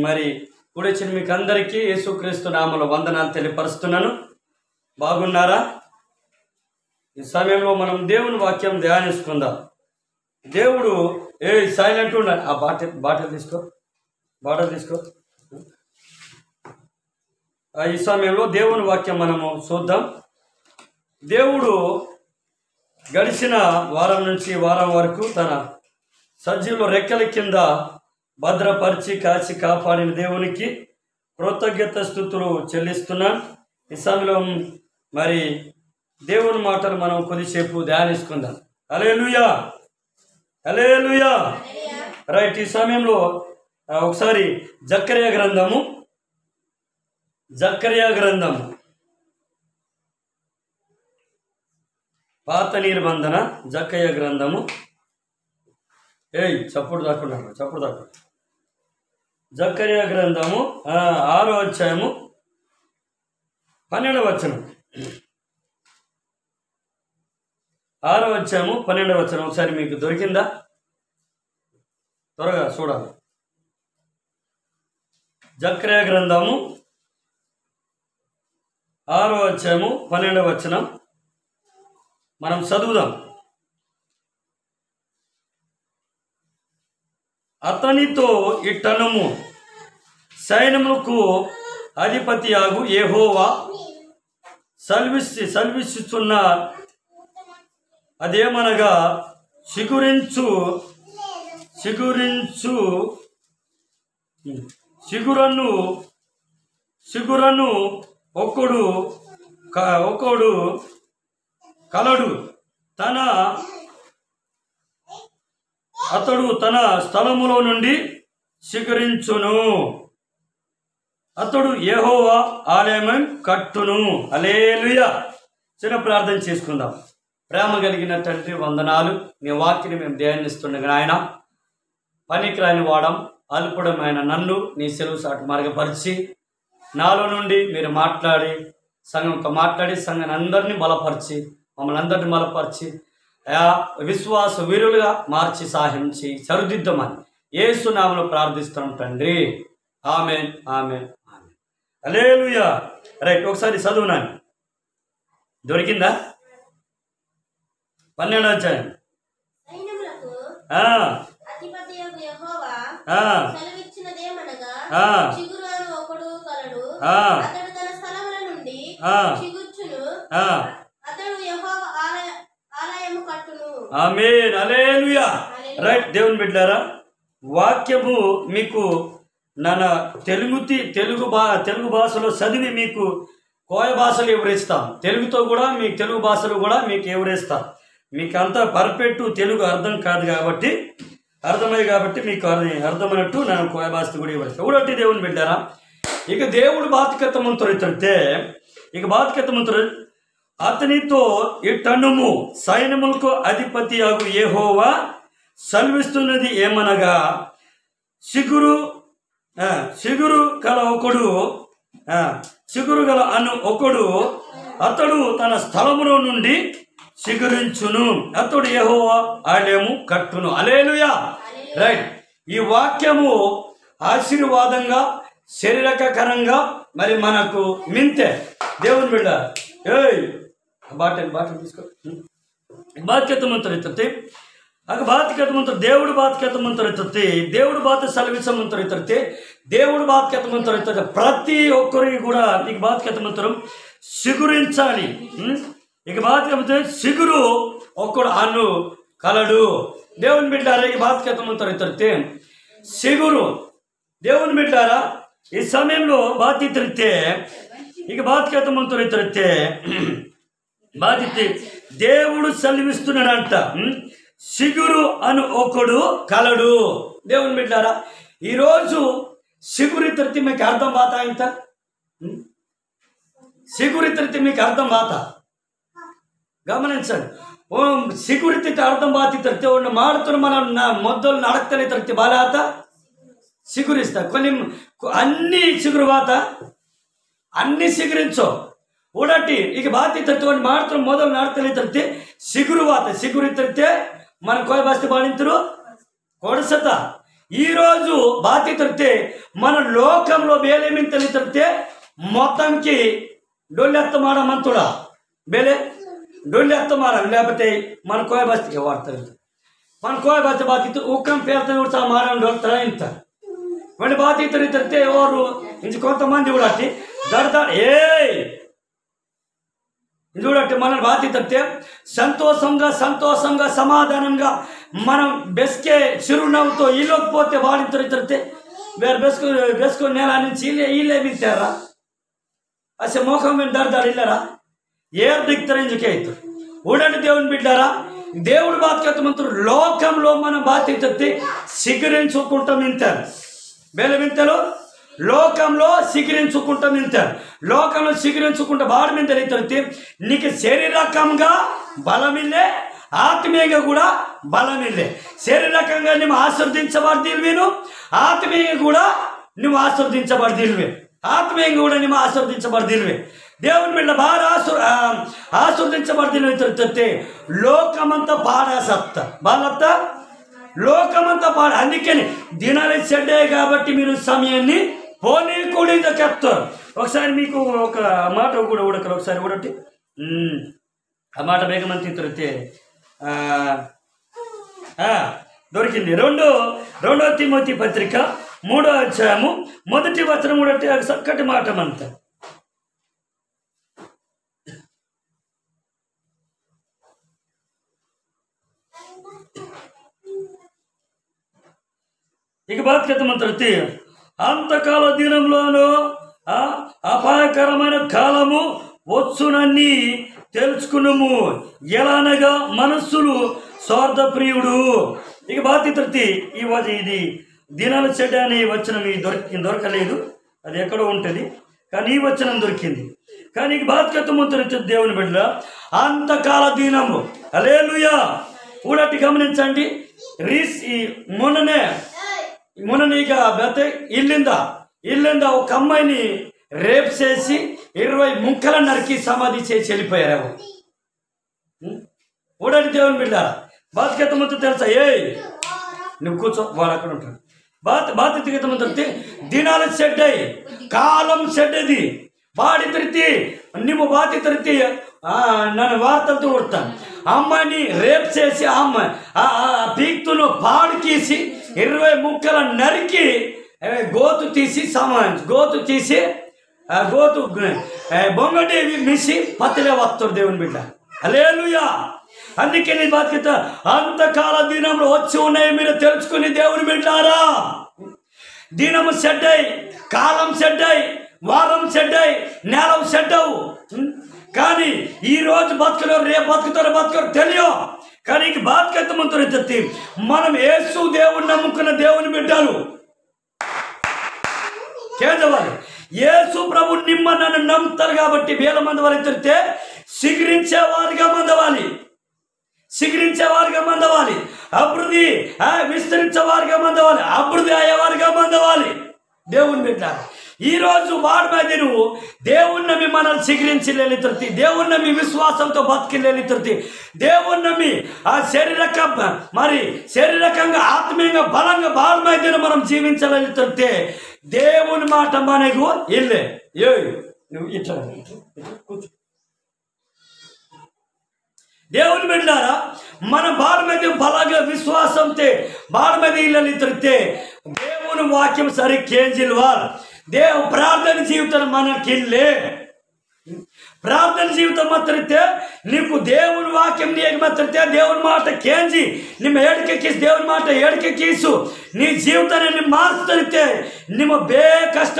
మరి కూడొచ్చిన మీకు అందరికీ యేసుక్రీస్తు నామములో వందనాలు తెలియపరుస్తున్నాను. బాగున్నారా? ఈ సమయంలో మనం దేవుని వాక్యం ధ్యానించుకుందాం. దేవుడు సైలెంట్ ఉండాలి. ఆ బాటలు తీసుకో. ఈ సమయంలో దేవుని వాక్యం మనము చూద్దాం. దేవుడు గడిచిన వారం నుంచి వారం వరకు తన సజీవుల రెక్కల కింద భద్రపరిచి కాచి కాపాడిన దేవునికి కృతజ్ఞత స్తుతులు చెల్లిస్తున్నాను. ఈ సమయంలో మరి దేవుని మాటలు మనం కొద్దిసేపు ధ్యానించుకుందాం. హల్లెలూయా, హల్లెలూయా. రైట్. ఈ సమయంలో ఒకసారి జకర్యా గ్రంథము పాత నిబంధన జకర్యా గ్రంథము చప్పుడు దాకా జకర్యా గ్రంథము 6వ అధ్యాయము 12వ వచనం. 6వ అధ్యాయము 12వ వచనం. ఒకసారి మీకు దొరికిందా? త్వరగా చూడాలి. జకర్యా గ్రంథము 6వ అధ్యాయము 12వ వచనం మనం చదువుదాం. అతనితో ఇట్టనుము, సైన్యములకు అధిపతియాగు యెహోవా సెలవిస్తున్న అదేమనగా, సిగురను ఒకడు కలడు, అతడు తన స్థలములో నుండి సిగురించును, అతడు యెహోవా ఆలయం కట్టును. హల్లెలూయా. చిన్న ప్రార్థన చేసుకుందాం. ప్రేమ కలిగిన తండ్రి, వందనాలు. నీ వాక్యని మేము ధ్యానిస్తుండగా ఆయన పనికిరాని వాడం అల్పుడమైన నన్ను నీ సెలవు సాటు మార్గపరిచి నాలో నుండి మీరు మాట్లాడి సంఘాన్ని అందరినీ బలపరిచి మమ్మల్ని అందరినీ బలపరిచి విశ్వాస వీరులుగా మార్చి సాహించి సరిదిద్దమని యేసు నామములో ప్రార్థిస్తున్నాం తండ్రి. ఆమేన్, ఆమేన్, ఆమేన్. హల్లెలూయా. రైట్. ఒకసారి చదువునాను. దొరికిందా? 12వ అధ్యాయం. ఆమేన్, హల్లెలూయా. రైట్. దేవుని బిడ్డలారా, వాక్యము మీకు తెలుగు భాషలో చదివి మీకు కోయ భాషలు వివరిస్తాం. తెలుగుతో కూడా మీకు తెలుగు భాషలు కూడా మీకు వివరిస్తాం. మీకు అంతా పర్ఫెక్ట్ తెలుగు అర్థం కాదు కాబట్టి మీకు అర్థమైనట్టు నేను కోయ భాషతో కూడా వివరిస్తాను. ఊడట్టి దేవుని బిడ్డారా, ఇక దేవుడు బాధ్యత అతనితో ఇట్టనుము, సైన్యములకు అధిపతి అగు యెహోవా సెలవిస్తున్నది ఏమనగా, సిగురు గల ఒకడు అతడు తన స్థలములో నుండి సిగురించును, అతడు యెహోవా ఆలయము కట్టును. హల్లెలూయా. రైట్. ఈ వాక్యము ఆశీర్వాదంగా శరీరకరంగా మరి మనకు మింతే. దేవుని బిడ్డ బాటలు తీసుకో. బాధ్యత ಮುಂತರಿತತಿ ಆಗ ಬಾಧ್ಯತೆ ಮುಂತರು దేవుడు బాధ్యత ಮುಂತರಿತತಿ దేవుడు బాధ్యత సెలవించ ಮುಂತರಿತತಿ దేవుడు బాధ్యత ಮುಂತರಿತತಿ ప్రతి ఒక్కరికి కూడా నీకు బాధ్యత ముంతరం సిగురించాలి. ఇక బాధ్యత సిగురు ఒక్కడు అన్ను కలడు. దేవుని బిడ్డారా, ఈ బాధ్యత ಮುಂತರಿತತಿ సిగురు. దేవుని బిడ్డారా, ఈ సమయంలో బాధ్యత ఇక బాధ్యత ಮುಂತರಿತತಿ బాధ్యత దేవుడు సెలవిస్తున్నాడంట. సిగురు అను ఒకడు కలడు. దేవుని బిడ్డారా, ఈరోజు సిగురితృతి మీకు అర్థం బాత ఇంత సిగురితృతి మీకు అర్థం బాత గమనించండి. ಸಿಗುರಿತಿ ಅರ್ಧಂ ಬಾತಿರ್ತೆ ಒಂದು ಮಾಡ್ತಾರೆ మన మొదలు నడకతనే తరతి బాలాత సిగురిస్తా కొన్ని అన్ని సిగురు బాత అన్ని సిగురించో ఊడటి ఇక బాతి తత్వం ಮಾಡ್ತಾರೆ మొదలు నడకతనే తరతి సిగురు బాత సిగురితే మన కోయ బాస్తి బాణింతరు కొడసత ఈరోజు బాధ్యతే మన లోకంలో బేలేమింతలు తరితే మొత్తంకి డొల్లెత్తమాడ మంతుడా బేలే డొల్లెత్తమాడ లేకపోతే మన కోయ బస్తికి వాడతారు మన కోయ బస్తి బాధ్యత ఉక్కం పేరుతో మారని డొల్తారా ఇంత వాడి బాధ్యతలు తరితే ఎవరు ఇంక కొంతమంది కూడా అట్టి దడదా చూడట్టి మన బాధ్యతే సంతోషంగా సమాధానంగా మనం బెస్కే చిరునవ్వుతో ఈలోకి పోతే వాడిద్దరు తరితే వేరే బెస్కు నేల నుంచి వీళ్ళే మింటారా అసలు మోఖం మీద దడదాడు ఇల్లరా ఏర్ దిక్తారు ఇందుకే అవుతారు ఊడండి దేవుని బిడ్డారా దేవుడు బాధ్యత మంత్రులు లోకంలో మనం బాధ్యతే సిగ్గురించుకుంటాం ఇంటారు బేలమింతలు లోకంలో సిగిరించుకుంటా నింతారు లోకంలో సిగిరించుకుంటా వాడి మీద రైతే నీకు శారీరకంగా బలమిల్లే ఆత్మీయంగా కూడా బలమిల్లే శారీరకంగా నువ్వు ఆశీర్వదించబడదీను ఆత్మీయంగా కూడా నువ్వు ఆశీర్వదించబడదీనివే ఆత్మీయంగా కూడా నువ్వు ఆశీర్వదించబడదీనివే దేవుని మీద బాగా ఆశీర్వదించబడదీనివే లోకమంతా పాడా సత్తా వాళ్ళంతా లోకమంతా పాడ అందుకని దినాలు చెడ్డే కాబట్టి మీరు సమయాన్ని పోనీ కూడా చెప్తారు ఒకసారి మీకు ఒక మాట కూడా ఉడకలు ఒకసారి ఉడటి ఆ మాట వేగమంతి తిరిగితే దొరికింది రెండో తిమోతి పత్రిక 3వ అధ్యాయము 1వ వచనం ఉడటి చక్కటి మాట అంతా ఇక బాధ్యతమంతృతి అంతకాల దినంలోనూ అపాయకరమైన కాలము వచ్చునని తెలుసుకున్నాము ఎలానగా మనస్సులు స్వార్థప్రియుడు. ఇక బాధ్యతృతి ఇది దినాలు చెడ్డ అని వచనం దొరకలేదు, అది ఎక్కడో ఉంటుంది, కానీ ఈ వచనం దొరికింది. కానీ ఇక బాధ్యతమంతృతి దేవుని బిడ్డ అంతకాల దినము హల్లెలూయా ఊడటి గమనించండి. మొన్ననేక బతే ఇల్లింద ఒక అమ్మాయిని రేప్ చేసి 20 ముక్కల నరికి సమాధి చేసి వెళ్ళిపోయారు. ఊడటి దేవుని బిడ్డ బాధ్యత ముందు తెలుసా? నువ్వు కూర్చో, వాడు అక్కడ ఉంటాడు. బాధ్యత ముందు దినాలు చెడ్డాయి, కాలం చెడ్డది. వాడి తిరిగి నువ్వు బాధ్యత తిరిగి నన్ను వార్తలతో కొడతాను. అమ్మాయిని రేప్ చేసి అమ్మాయి పీక్తును పాడుకీసి 20 ముక్కల నరికి గోతు తీసి బొంగటి మిసి పత్తిలే వస్తాడు దేవుని బిడ్డ. హల్లెలూయా. అందుకే నీ బాధ్యత అంతకాల దినంలో వచ్చి ఉన్నాయి మీరు తెలుసుకుని దేవుని బిడ్డారా. దినము చెడ్డాయి, కాలం చెడ్డాయి, వారం చెడ్డాయి, నేలం చెడ్డవు. కానీ ఈరోజు బతుకులో రేపు బతుకుతారో తెలియదు. కానీ ఇంక బాధ్యత మంత్రి మనం యేసు దేవుని నమ్ముకున్న దేవుని బిడ్డలు కేదవాలి. యేసు ప్రభు నిమ్మ నన్ను నమ్ముతారు కాబట్టి వేల మంది వాళ్ళు తిరిగితే సిగిరించేవారుగా మందవాలి, అభివృద్ధి విస్తరించేవారుగా మందవాలి, అభివృద్ధి అయ్యేవారుగా మందవాలి దేవుని బిడ్డ. ఈరోజు వాడి మీద నువ్వు దేవుని నమ్మి మనల్ని సిగిరించి లేలితుర్తి, దేవుని నమ్మి విశ్వాసంతో బతికి లేలితుర్తి, దేవుని నమ్మి శారీరకంగా ఆత్మీయంగా బలంగా వాడి మీద మనం జీవించలేలితుర్తే దేవుని మాట మనకు ఇల్లే. నువ్వు ఇట్లా కూర్చో. దేవుని బిడ్డారా మన బాడ మీద బలంగా విశ్వాసంతో బాడ మీద ఇళ్ళని తిరిగితే దేవుని వాక్యం సరి కేంజిల్వాల్ ప్రార్థన జీవితం మనకిల్లే. ప్రార్థన జీవితం మాత్రతే నీకు దేవుని వాక్యం మాత్రతే దేవుని మాట కేంజి ನಿಮ್ಮ ఏడికెక్కిసి దేవుని మాట ఏడికెక్కిసు నీ జీవితాన్ని మార్చుతే ನಿಮ್ಮ ಬೇ ಕಷ್ಟ